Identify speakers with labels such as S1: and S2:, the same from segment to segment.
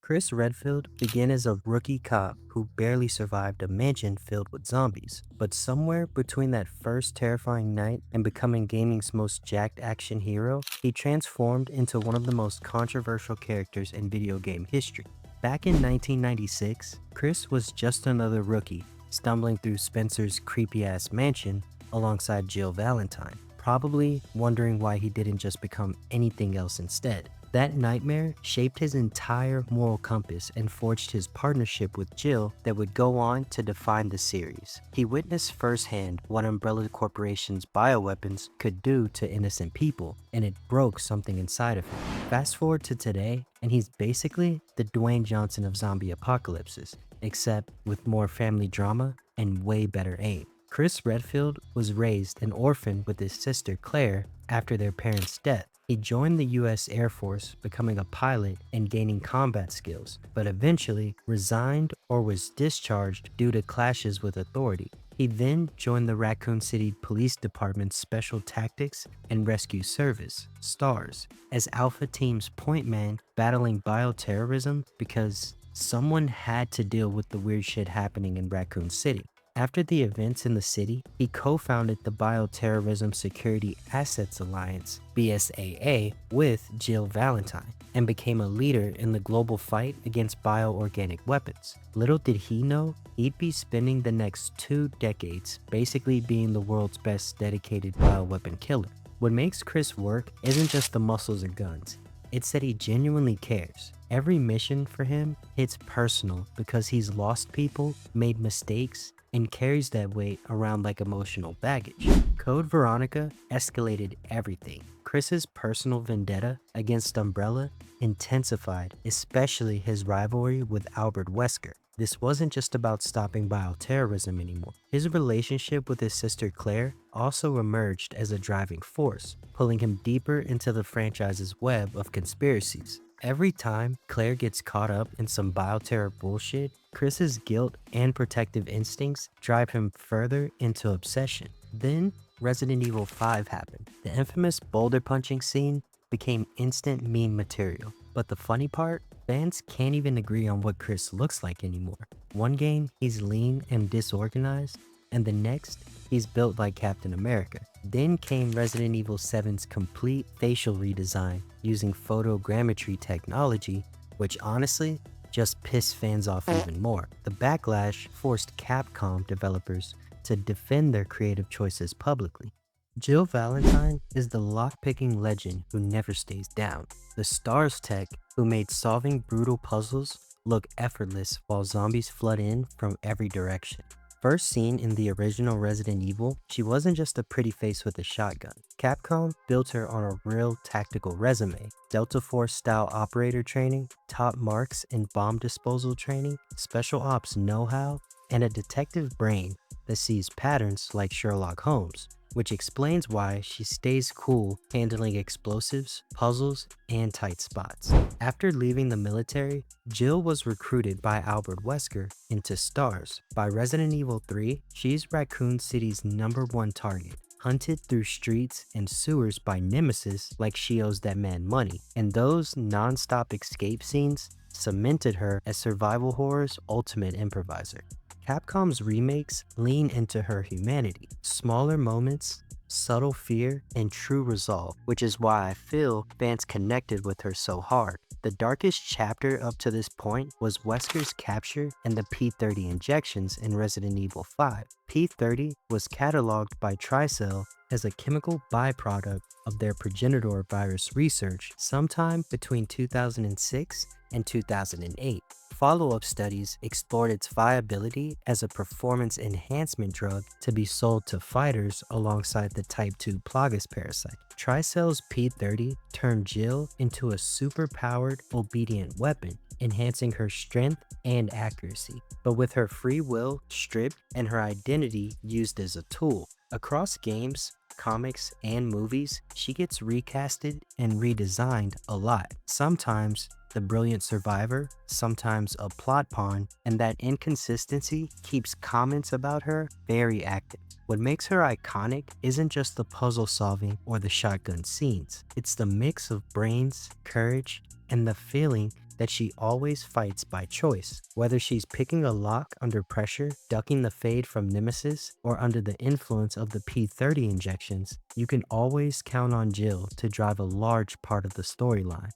S1: Chris Redfield began as a rookie cop who barely survived a mansion filled with zombies, but somewhere between that first terrifying night and becoming gaming's most jacked action hero, he transformed into one of the most controversial characters in video game history. Back in 1996, Chris was just another rookie, stumbling through Spencer's creepy-ass mansion alongside Jill Valentine, probably wondering why he didn't just become anything else instead. That nightmare shaped his entire moral compass and forged his partnership with Jill that would go on to define the series. He witnessed firsthand what Umbrella Corporation's bioweapons could do to innocent people, and it broke something inside of him. Fast forward to today, and he's basically the Dwayne Johnson of zombie apocalypses, except with more family drama and way better aim. Chris Redfield was raised an orphan with his sister Claire after their parents' death. He joined the US Air Force, becoming a pilot and gaining combat skills, but eventually resigned or was discharged due to clashes with authority. He then joined the Raccoon City Police Department's Special Tactics and Rescue Service, STARS, as Alpha Team's point man battling bioterrorism because someone had to deal with the weird shit happening in Raccoon City. After the events in the city, he co-founded the Bioterrorism Security Assets Alliance, BSAA, with Jill Valentine, and became a leader in the global fight against bioorganic weapons. Little did he know, he'd be spending the next 2 decades basically being the world's best dedicated bioweapon killer. What makes Chris work isn't just the muscles or guns, it's that he genuinely cares. Every mission for him hits personal because he's lost people, made mistakes, and carries that weight around like emotional baggage. Code Veronica escalated everything. Chris's personal vendetta against Umbrella intensified, especially his rivalry with Albert Wesker. This wasn't just about stopping bioterrorism anymore. His relationship with his sister Claire also emerged as a driving force, pulling him deeper into the franchise's web of conspiracies. Every time Claire gets caught up in some bioterror bullshit, Chris's guilt and protective instincts drive him further into obsession. Then Resident Evil 5 happened. The infamous boulder punching scene became instant meme material. But the funny part, fans can't even agree on what Chris looks like anymore. One game, he's lean and disorganized, and the next, he's built like Captain America. Then came Resident Evil 7's complete facial redesign using photogrammetry technology, which honestly just pissed fans off even more. The backlash forced Capcom developers to defend their creative choices publicly. Jill Valentine is the lockpicking legend who never stays down. The STARS tech who made solving brutal puzzles look effortless while zombies flood in from every direction. First seen in the original Resident Evil, she wasn't just a pretty face with a shotgun. Capcom built her on a real tactical resume. Delta Force style operator training, top marks in bomb disposal training, special ops know-how, and a detective brain that sees patterns like Sherlock Holmes, which explains why she stays cool handling explosives, puzzles, and tight spots. After leaving the military, Jill was recruited by Albert Wesker into STARS. By Resident Evil 3, she's Raccoon City's #1 target, hunted through streets and sewers by nemesis like she owes that man money, and those non-stop escape scenes cemented her as survival horror's ultimate improviser. Capcom's remakes lean into her humanity, smaller moments, subtle fear, and true resolve, which is why I feel fans connected with her so hard. The darkest chapter up to this point was Wesker's capture and the P30 injections in Resident Evil 5. P30 was cataloged by Tricell as a chemical byproduct of their progenitor virus research sometime between 2006 and 2008. Follow-up studies explored its viability as a performance enhancement drug to be sold to fighters alongside the Type 2 Plagas parasite. Tricell's P30 turned Jill into a super-powered, obedient weapon, enhancing her strength and accuracy, but with her free will stripped and her identity used as a tool. Across games, comics, and movies, she gets recasted and redesigned a lot. Sometimes the brilliant survivor, sometimes a plot pawn, and that inconsistency keeps comments about her very active. What makes her iconic isn't just the puzzle solving or the shotgun scenes. It's the mix of brains, courage, and the feeling that she always fights by choice. Whether she's picking a lock under pressure, ducking the fade from Nemesis, or under the influence of the P30 injections, you can always count on Jill to drive a large part of the storyline.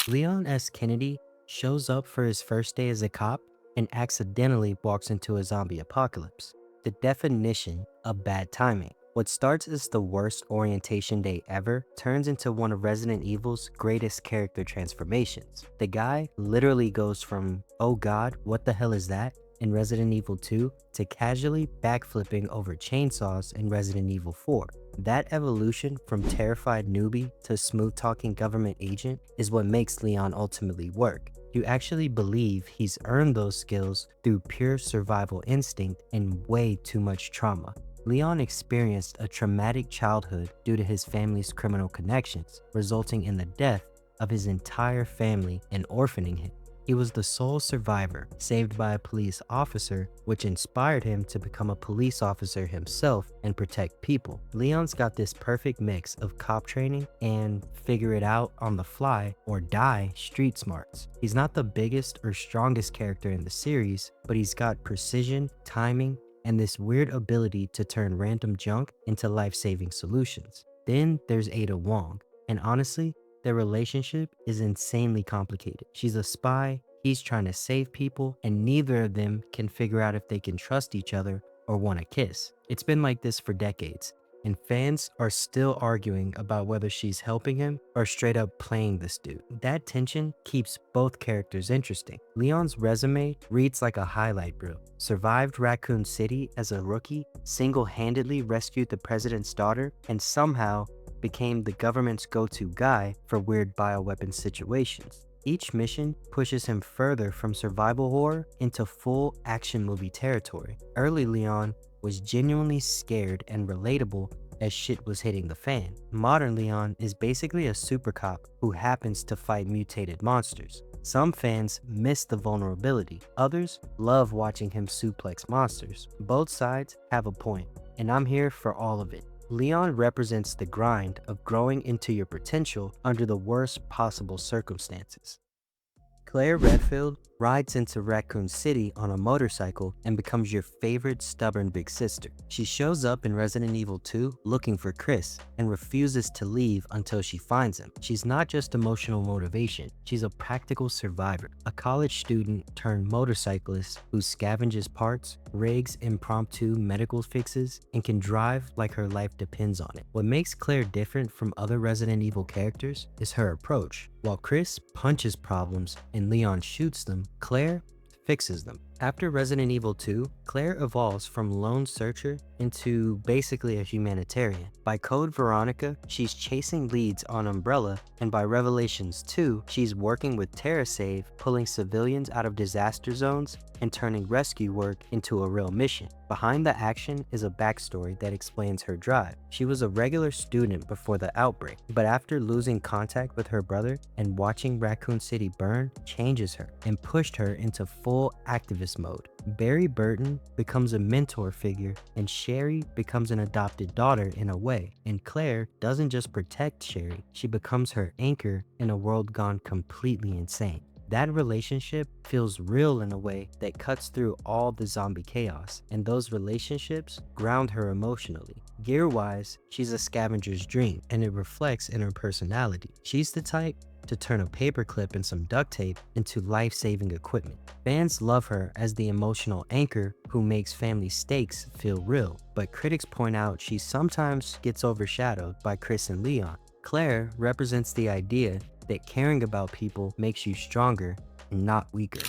S1: Leon S. Kennedy shows up for his first day as a cop and accidentally walks into a zombie apocalypse. The definition of bad timing. What starts as the worst orientation day ever turns into one of Resident Evil's greatest character transformations. The guy literally goes from, "Oh god, what the hell is that?" in Resident Evil 2 to casually backflipping over chainsaws in Resident Evil 4. That evolution from terrified newbie to smooth-talking government agent is what makes Leon ultimately work. You actually believe he's earned those skills through pure survival instinct and way too much trauma. Leon experienced a traumatic childhood due to his family's criminal connections, resulting in the death of his entire family and orphaning him. He was the sole survivor, saved by a police officer, which inspired him to become a police officer himself and protect people. Leon's got this perfect mix of cop training and figure it out on the fly or die street smarts. He's not the biggest or strongest character in the series, but he's got precision, timing, and this weird ability to turn random junk into life-saving solutions. Then there's Ada Wong, and honestly, their relationship is insanely complicated. She's a spy, he's trying to save people, and neither of them can figure out if they can trust each other or want to kiss. It's been like this for decades, and fans are still arguing about whether she's helping him or straight up playing this dude. That tension keeps both characters interesting. Leon's resume reads like a highlight reel. Survived Raccoon City as a rookie, single-handedly rescued the president's daughter, and somehow became the government's go-to guy for weird bioweapon situations. Each mission pushes him further from survival horror into full action movie territory. Early Leon was genuinely scared and relatable as shit was hitting the fan. Modern Leon is basically a super cop who happens to fight mutated monsters. Some fans miss the vulnerability, others love watching him suplex monsters. Both sides have a point, and I'm here for all of it. Leon represents the grind of growing into your potential under the worst possible circumstances. Claire Redfield rides into Raccoon City on a motorcycle and becomes your favorite stubborn big sister. She shows up in Resident Evil 2 looking for Chris and refuses to leave until she finds him. She's not just emotional motivation, she's a practical survivor, a college student turned motorcyclist who scavenges parts, rigs impromptu medical fixes, and can drive like her life depends on it. What makes Claire different from other Resident Evil characters is her approach. While Chris punches problems and Leon shoots them, Claire fixes them. After Resident Evil 2, Claire evolves from lone searcher into basically a humanitarian. By Code Veronica, she's chasing leads on Umbrella, and by Revelations 2, she's working with TerraSave, pulling civilians out of disaster zones and turning rescue work into a real mission. Behind the action is a backstory that explains her drive. She was a regular student before the outbreak, but after losing contact with her brother and watching Raccoon City burn changes her and pushed her into full activist mode. Barry Burton becomes a mentor figure, and Sherry becomes an adopted daughter in a way. And Claire doesn't just protect Sherry, she becomes her anchor in a world gone completely insane. That relationship feels real in a way that cuts through all the zombie chaos, and those relationships ground her emotionally. Gear-wise, she's a scavenger's dream, and it reflects in her personality. She's the type to turn a paperclip and some duct tape into life-saving equipment. Fans love her as the emotional anchor who makes family stakes feel real, but critics point out she sometimes gets overshadowed by Chris and Leon. Claire represents the idea that caring about people makes you stronger and not weaker.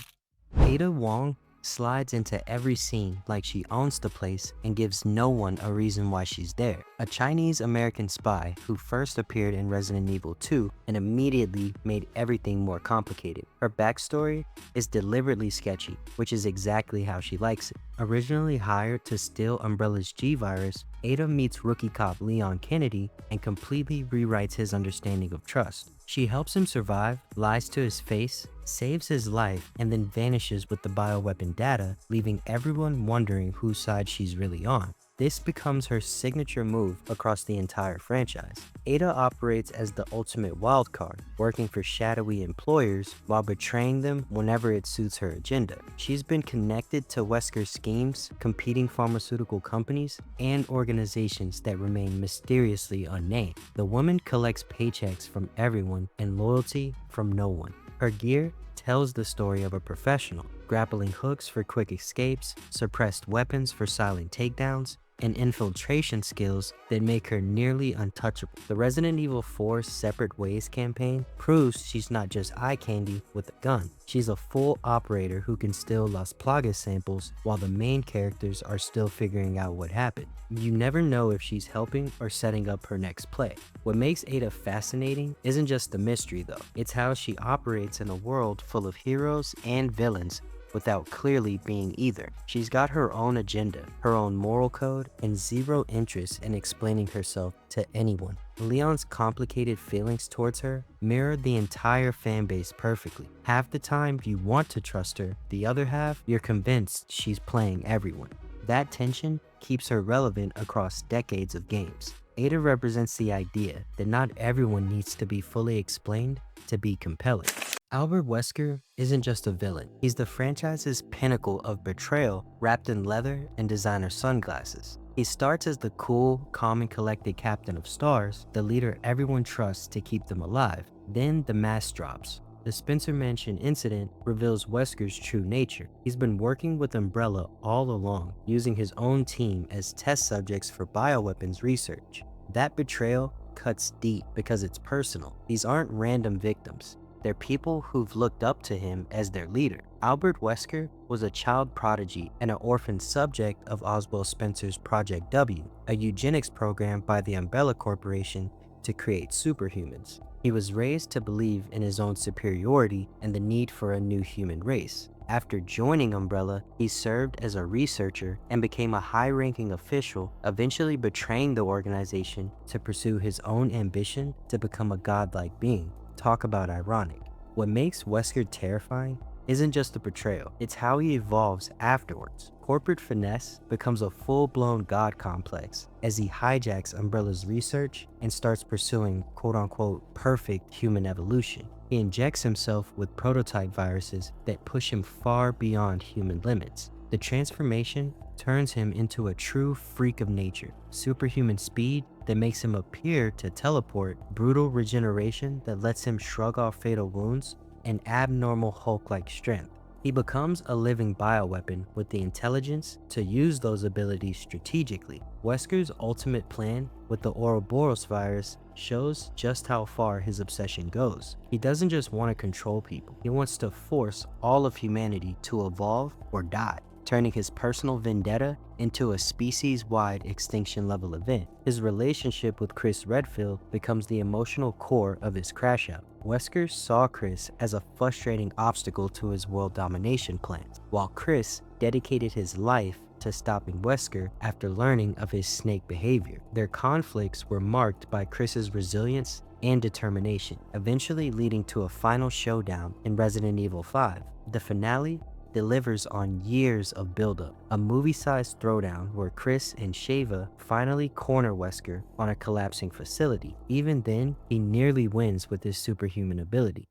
S1: Ada Wong slides into every scene like she owns the place and gives no one a reason why she's there. A Chinese-American spy who first appeared in Resident Evil 2 and immediately made everything more complicated. Her backstory is deliberately sketchy, which is exactly how she likes it. Originally hired to steal Umbrella's G-Virus, Ada meets rookie cop Leon Kennedy and completely rewrites his understanding of trust. She helps him survive, lies to his face, saves his life, and then vanishes with the bioweapon data, leaving everyone wondering whose side she's really on. This becomes her signature move across the entire franchise. Ada operates as the ultimate wildcard, working for shadowy employers while betraying them whenever it suits her agenda. She's been connected to Wesker's schemes, competing pharmaceutical companies, and organizations that remain mysteriously unnamed. The woman collects paychecks from everyone and loyalty from no one. Her gear tells the story of a professional, grappling hooks for quick escapes, suppressed weapons for silent takedowns, and infiltration skills that make her nearly untouchable. The Resident Evil 4 Separate Ways campaign proves she's not just eye candy with a gun. She's a full operator who can steal Las Plagas samples while the main characters are still figuring out what happened. You never know if she's helping or setting up her next play. What makes Ada fascinating isn't just the mystery though, it's how she operates in a world full of heroes and villains without clearly being either. She's got her own agenda, her own moral code, and zero interest in explaining herself to anyone. Leon's complicated feelings towards her mirror the entire fanbase perfectly. Half the time you want to trust her, the other half you're convinced she's playing everyone. That tension keeps her relevant across decades of games. Ada represents the idea that not everyone needs to be fully explained to be compelling. Albert Wesker isn't just a villain, he's the franchise's pinnacle of betrayal wrapped in leather and designer sunglasses. He starts as the cool, calm and collected captain of stars, the leader everyone trusts to keep them alive. Then the mask drops. The Spencer Mansion incident reveals Wesker's true nature. He's been working with Umbrella all along, using his own team as test subjects for bioweapons research. That betrayal cuts deep because it's personal. These aren't random victims. They're people who've looked up to him as their leader. Albert Wesker was a child prodigy and an orphan subject of Oswald Spencer's Project W, a eugenics program by the Umbrella Corporation to create superhumans. He was raised to believe in his own superiority and the need for a new human race. After joining Umbrella, he served as a researcher and became a high-ranking official, eventually betraying the organization to pursue his own ambition to become a godlike being. Talk about ironic. What makes Wesker terrifying isn't just the betrayal, it's how he evolves afterwards. Corporate finesse becomes a full-blown god complex as he hijacks Umbrella's research and starts pursuing quote-unquote perfect human evolution. He injects himself with prototype viruses that push him far beyond human limits. The transformation turns him into a true freak of nature, superhuman speed that makes him appear to teleport, brutal regeneration that lets him shrug off fatal wounds, and abnormal Hulk-like strength. He becomes a living bioweapon with the intelligence to use those abilities strategically. Wesker's ultimate plan with the Ouroboros virus shows just how far his obsession goes. He doesn't just want to control people, he wants to force all of humanity to evolve or die, turning his personal vendetta into a species-wide extinction-level event. His relationship with Chris Redfield becomes the emotional core of his crash out. Wesker saw Chris as a frustrating obstacle to his world domination plans, while Chris dedicated his life to stopping Wesker after learning of his snake behavior. Their conflicts were marked by Chris's resilience and determination, eventually leading to a final showdown in Resident Evil 5. The finale delivers on years of buildup, a movie-sized throwdown where Chris and Sheva finally corner Wesker on a collapsing facility. Even then, he nearly wins with his superhuman ability.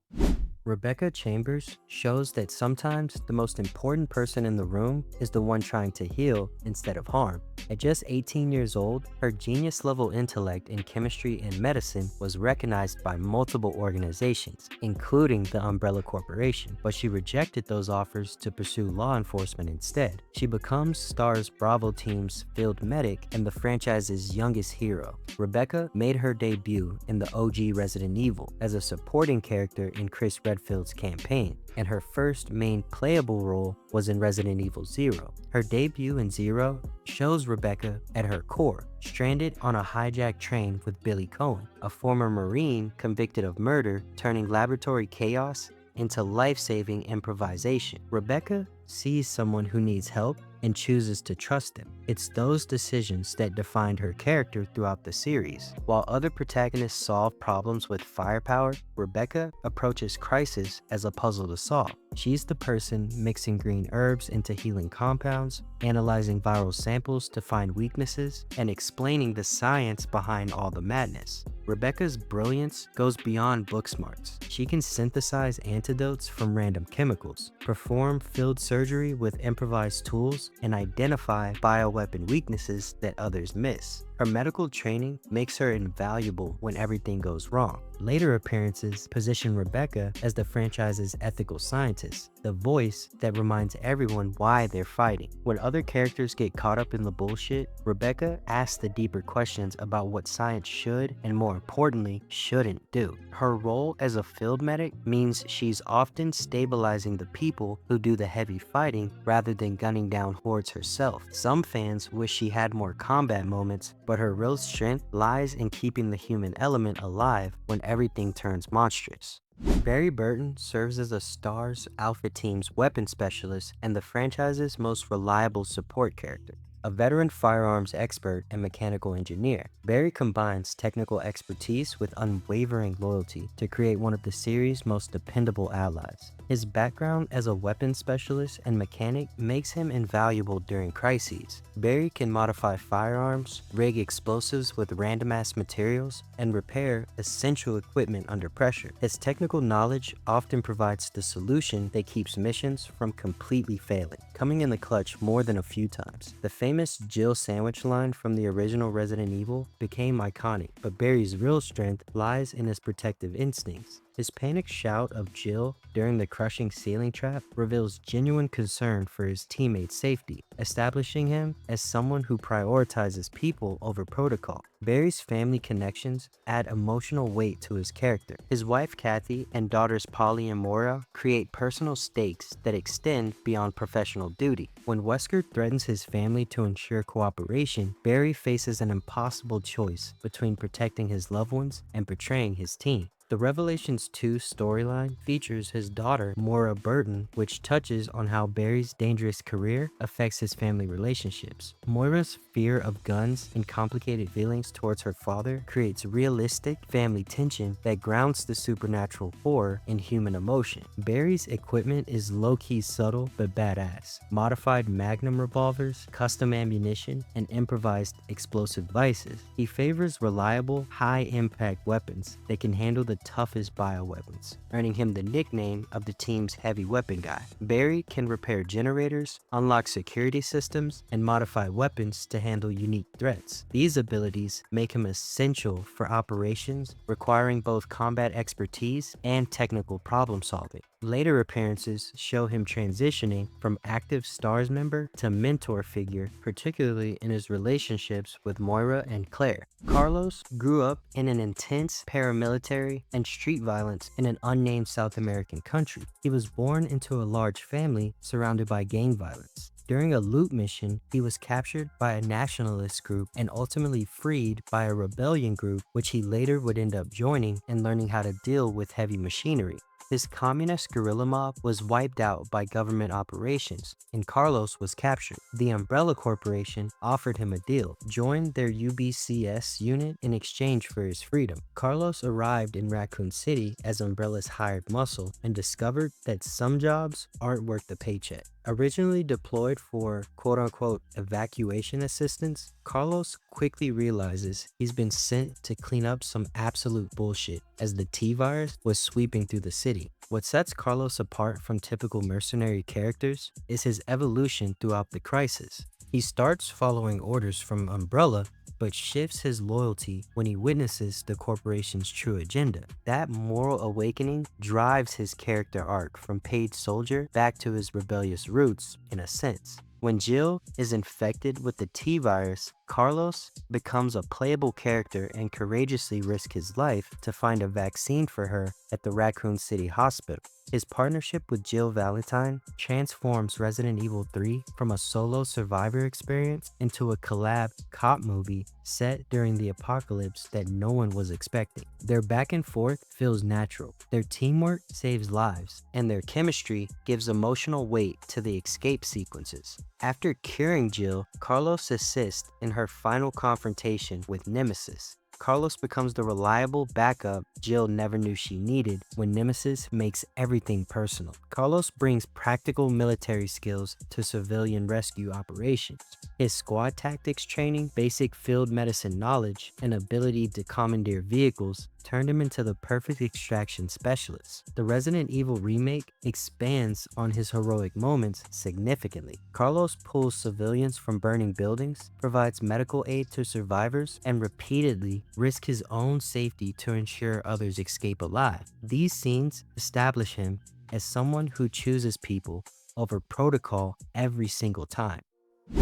S1: Rebecca Chambers shows that sometimes the most important person in the room is the one trying to heal instead of harm. At just 18 years old, her genius-level intellect in chemistry and medicine was recognized by multiple organizations, including the Umbrella Corporation, but she rejected those offers to pursue law enforcement instead. She becomes STAR's Bravo team's field medic and the franchise's youngest hero. Rebecca made her debut in the OG Resident Evil as a supporting character in Chris Redfield's campaign, and her first main playable role was in Resident Evil 0. Her debut in Zero shows Rebecca at her core, stranded on a hijacked train with Billy Cohen, a former Marine convicted of murder, turning laboratory chaos into life-saving improvisation. Rebecca sees someone who needs help, and chooses to trust them. It's those decisions that defined her character throughout the series. While other protagonists solve problems with firepower, Rebecca approaches crisis as a puzzle to solve. She's the person mixing green herbs into healing compounds, analyzing viral samples to find weaknesses, and explaining the science behind all the madness. Rebecca's brilliance goes beyond book smarts. She can synthesize antidotes from random chemicals, perform field surgery with improvised tools, and identify bioweapon weaknesses that others miss. Her medical training makes her invaluable when everything goes wrong. Later appearances position Rebecca as the franchise's ethical scientist, the voice that reminds everyone why they're fighting. When other characters get caught up in the bullshit, Rebecca asks the deeper questions about what science should, and more importantly, shouldn't do. Her role as a field medic means she's often stabilizing the people who do the heavy fighting rather than gunning down hordes herself. Some fans wish she had more combat moments, but her real strength lies in keeping the human element alive when everything turns monstrous. Barry Burton serves as a STARS Alpha Team's weapon specialist and the franchise's most reliable support character. A veteran firearms expert and mechanical engineer, Barry combines technical expertise with unwavering loyalty to create one of the series' most dependable allies. His background as a weapons specialist and mechanic makes him invaluable during crises. Barry can modify firearms, rig explosives with random-ass materials, and repair essential equipment under pressure. His technical knowledge often provides the solution that keeps missions from completely failing, coming in the clutch more than a few times. The famous Jill sandwich line from the original Resident Evil became iconic, but Barry's real strength lies in his protective instincts. His panicked shout of Jill during the crushing ceiling trap reveals genuine concern for his teammates' safety, establishing him as someone who prioritizes people over protocol. Barry's family connections add emotional weight to his character. His wife Kathy and daughters Polly and Moira create personal stakes that extend beyond professional duty. When Wesker threatens his family to ensure cooperation, Barry faces an impossible choice between protecting his loved ones and betraying his team. The Revelations 2 storyline features his daughter, Moira Burton, which touches on how Barry's dangerous career affects his family relationships. Moira's fear of guns and complicated feelings towards her father creates realistic family tension that grounds the supernatural horror in human emotion. Barry's equipment is low-key subtle but badass. Modified magnum revolvers, custom ammunition, and improvised explosive devices. He favors reliable, high-impact weapons that can handle the toughest bioweapons, earning him the nickname of the team's heavy weapon guy. Barry can repair generators, unlock security systems, and modify weapons to handle unique threats. These abilities make him essential for operations requiring both combat expertise and technical problem solving. Later appearances show him transitioning from active STARS member to mentor figure, particularly in his relationships with Moira and Claire. Carlos grew up in an intense paramilitary and street violence in an unnamed South American country. He was born into a large family surrounded by gang violence. During a loot mission, he was captured by a nationalist group and ultimately freed by a rebellion group, which he later would end up joining and learning how to deal with heavy machinery. His communist guerrilla mob was wiped out by government operations, and Carlos was captured. The Umbrella Corporation offered him a deal, joined their UBCS unit in exchange for his freedom. Carlos arrived in Raccoon City as Umbrella's hired muscle and discovered that some jobs aren't worth the paycheck. Originally deployed for quote-unquote evacuation assistance, Carlos quickly realizes he's been sent to clean up some absolute bullshit as the T-Virus was sweeping through the city. What sets Carlos apart from typical mercenary characters is his evolution throughout the crisis. He starts following orders from Umbrella, but shifts his loyalty when he witnesses the corporation's true agenda. That moral awakening drives his character arc from paid soldier back to his rebellious roots, in a sense. When Jill is infected with the T-Virus, Carlos becomes a playable character and courageously risks his life to find a vaccine for her at the Raccoon City hospital. His partnership with Jill Valentine transforms Resident Evil 3 from a solo survivor experience into a collab cop movie set during the apocalypse that no one was expecting. Their back and forth feels natural, their teamwork saves lives, and their chemistry gives emotional weight to the escape sequences. After curing Jill, Carlos assists in her final confrontation with Nemesis. Carlos becomes the reliable backup Jill never knew she needed when Nemesis makes everything personal. Carlos brings practical military skills to civilian rescue operations. His squad tactics training, basic field medicine knowledge, and ability to commandeer vehicles turned him into the perfect extraction specialist. The Resident Evil remake expands on his heroic moments significantly. Carlos pulls civilians from burning buildings, provides medical aid to survivors, and repeatedly risks his own safety to ensure others escape alive. These scenes establish him as someone who chooses people over protocol every single time.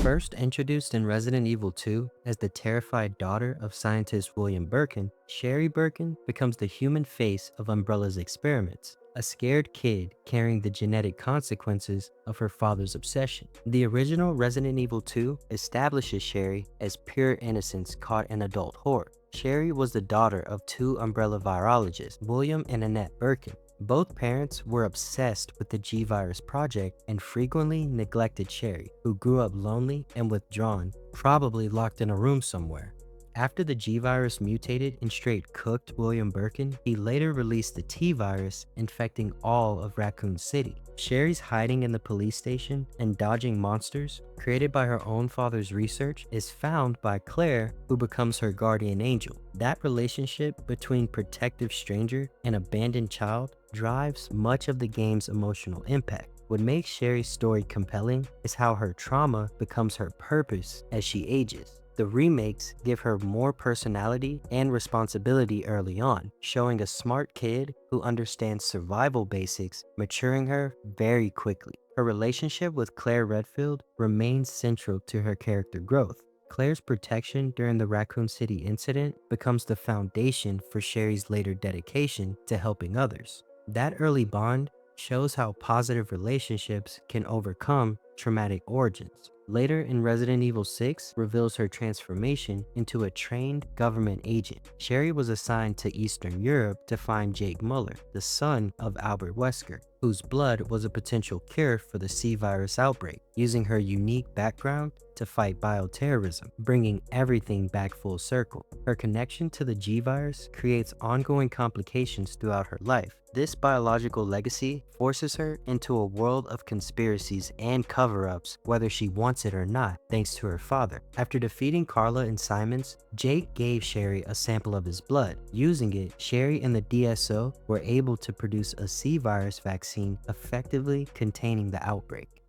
S1: First introduced in Resident Evil 2 as the terrified daughter of scientist William Birkin, Sherry Birkin becomes the human face of Umbrella's experiments, a scared kid carrying the genetic consequences of her father's obsession. The original Resident Evil 2 establishes Sherry as pure innocence caught in adult horror. Sherry was the daughter of two Umbrella virologists, William and Annette Birkin. Both parents were obsessed with the G-Virus project and frequently neglected Sherry, who grew up lonely and withdrawn, probably locked in a room somewhere. After the G-Virus mutated and straight cooked William Birkin, he later released the T-Virus, infecting all of Raccoon City. Sherry's hiding in the police station and dodging monsters, created by her own father's research, is found by Claire, who becomes her guardian angel. That relationship between protective stranger and abandoned child drives much of the game's emotional impact. What makes Sherry's story compelling is how her trauma becomes her purpose as she ages. The remakes give her more personality and responsibility early on, showing a smart kid who understands survival basics, maturing her very quickly. Her relationship with Claire Redfield remains central to her character growth. Claire's protection during the Raccoon City incident becomes the foundation for Sherry's later dedication to helping others. That early bond shows how positive relationships can overcome traumatic origins. Later in Resident Evil 6 reveals her transformation into a trained government agent. Sherry was assigned to Eastern Europe to find Jake Muller, the son of Albert Wesker, whose blood was a potential cure for the C-virus outbreak, using her unique background to fight bioterrorism, bringing everything back full circle. Her connection to the G-virus creates ongoing complications throughout her life. This biological legacy forces her into a world of conspiracies and cover-ups, whether she wants it or not, thanks to her father. After defeating Carla and Simons, Jake gave Sherry a sample of his blood. Using it, Sherry and the DSO were able to produce a C-virus vaccine effectively containing the outbreak.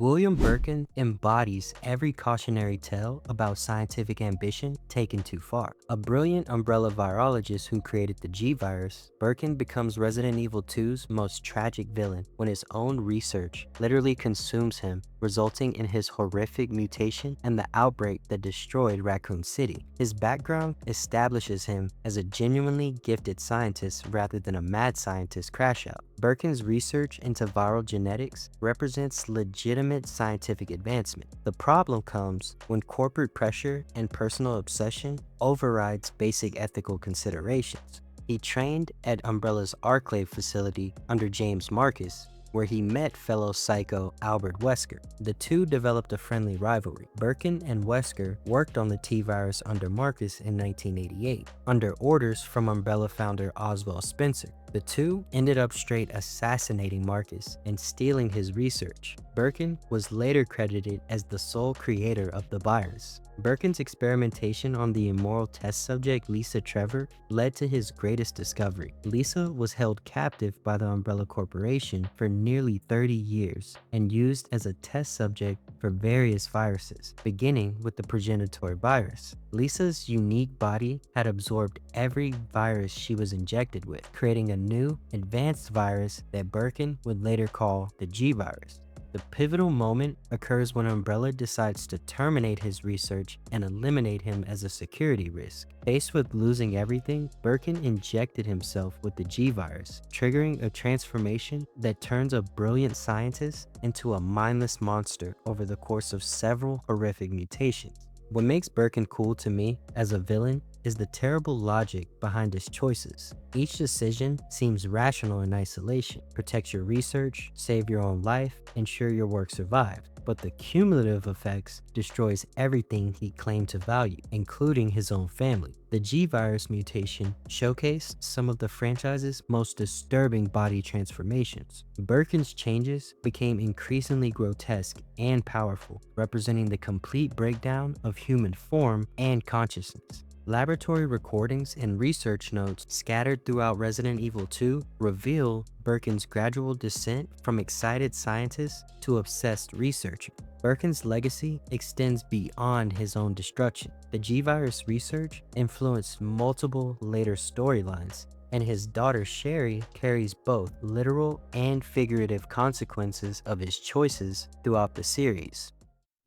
S1: William Birkin embodies every cautionary tale about scientific ambition taken too far. A brilliant Umbrella virologist who created the G-Virus, Birkin becomes Resident Evil 2's most tragic villain when his own research literally consumes him, resulting in his horrific mutation and the outbreak that destroyed Raccoon City. His background establishes him as a genuinely gifted scientist rather than a mad scientist crash out. Birkin's research into viral genetics represents legitimate scientific advancement. The problem comes when corporate pressure and personal obsession overrides basic ethical considerations. He trained at Umbrella's Arclave facility under James Marcus, where he met fellow psycho Albert Wesker. The two developed a friendly rivalry. Birkin and Wesker worked on the T-Virus under Marcus in 1988, under orders from Umbrella founder Oswald Spencer. The two ended up straight assassinating Marcus and stealing his research. Birkin was later credited as the sole creator of the virus. Birkin's experimentation on the immoral test subject Lisa Trevor led to his greatest discovery. Lisa was held captive by the Umbrella Corporation for nearly 30 years and used as a test subject for various viruses, beginning with the progenitor virus. Lisa's unique body had absorbed every virus she was injected with, creating a new, advanced virus that Birkin would later call the G-Virus. The pivotal moment occurs when Umbrella decides to terminate his research and eliminate him as a security risk. Faced with losing everything, Birkin injected himself with the G-Virus, triggering a transformation that turns a brilliant scientist into a mindless monster over the course of several horrific mutations. What makes Birkin cool to me as a villain is the terrible logic behind his choices. Each decision seems rational in isolation: protect your research, save your own life, ensure your work survives. But the cumulative effects destroys everything he claimed to value, including his own family. The G-Virus mutation showcased some of the franchise's most disturbing body transformations. Birkin's changes became increasingly grotesque and powerful, representing the complete breakdown of human form and consciousness. Laboratory recordings and research notes scattered throughout Resident Evil 2 reveal Birkin's gradual descent from excited scientist to obsessed researcher. Birkin's legacy extends beyond his own destruction. The G-Virus research influenced multiple later storylines, and his daughter Sherry carries both literal and figurative consequences of his choices throughout the series.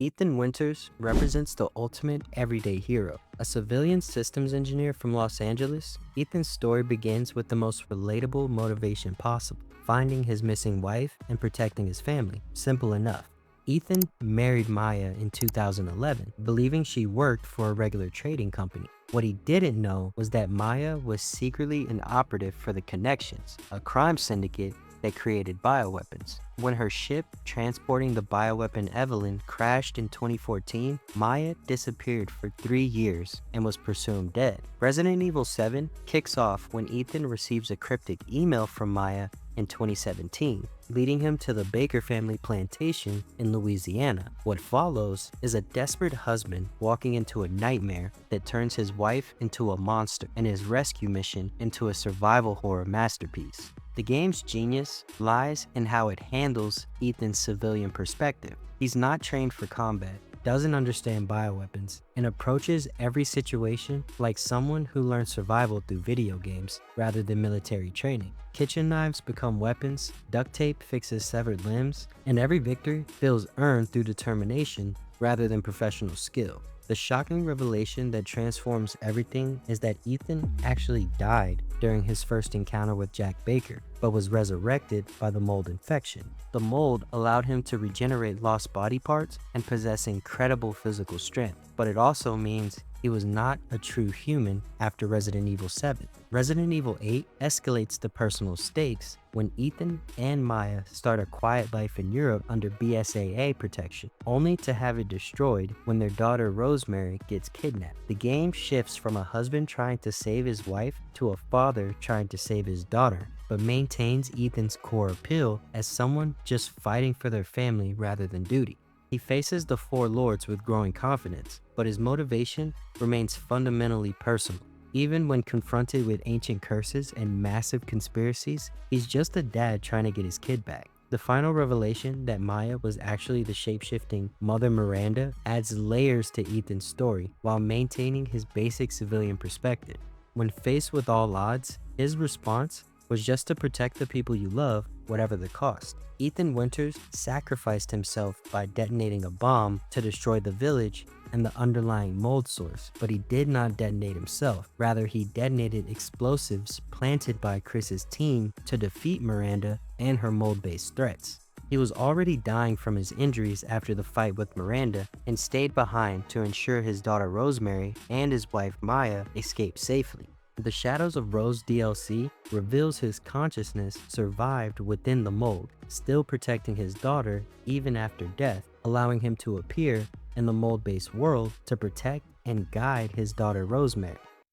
S1: Ethan Winters represents the ultimate everyday hero. A civilian systems engineer from Los Angeles, Ethan's story begins with the most relatable motivation possible: finding his missing wife and protecting his family. Simple enough. Ethan married Maya in 2011, believing she worked for a regular trading company. What he didn't know was that Maya was secretly an operative for the Connections, a crime syndicate that created bioweapons. When her ship transporting the bioweapon Evelyn crashed in 2014, Maya disappeared for 3 years and was presumed dead. Resident Evil 7 kicks off when Ethan receives a cryptic email from Maya in 2017, leading him to the Baker family plantation in Louisiana. What follows is a desperate husband walking into a nightmare that turns his wife into a monster and his rescue mission into a survival horror masterpiece. The game's genius lies in how it handles Ethan's civilian perspective. He's not trained for combat, doesn't understand bioweapons, and approaches every situation like someone who learned survival through video games rather than military training. Kitchen knives become weapons, duct tape fixes severed limbs, and every victory feels earned through determination rather than professional skill. The shocking revelation that transforms everything is that Ethan actually died during his first encounter with Jack Baker, but was resurrected by the mold infection. The mold allowed him to regenerate lost body parts and possess incredible physical strength, but it also means he was not a true human after Resident Evil 7. Resident Evil 8 escalates the personal stakes when Ethan and Maya start a quiet life in Europe under BSAA protection, only to have it destroyed when their daughter Rosemary gets kidnapped. The game shifts from a husband trying to save his wife to a father trying to save his daughter, but maintains Ethan's core appeal as someone just fighting for their family rather than duty. He faces the Four Lords with growing confidence, but his motivation remains fundamentally personal. Even when confronted with ancient curses and massive conspiracies, he's just a dad trying to get his kid back. The final revelation that Maya was actually the shape-shifting Mother Miranda adds layers to Ethan's story while maintaining his basic civilian perspective. When faced with all odds, his response was just to protect the people you love, whatever the cost. Ethan Winters sacrificed himself by detonating a bomb to destroy the village and the underlying mold source, but he did not detonate himself. Rather, he detonated explosives planted by Chris's team to defeat Miranda and her mold-based threats. He was already dying from his injuries after the fight with Miranda and stayed behind to ensure his daughter Rosemary and his wife Maya escaped safely. The Shadows of Rose DLC reveals his consciousness survived within the mold, still protecting his daughter even after death, allowing him to appear in the mold-based world to protect and guide his daughter Rosemary.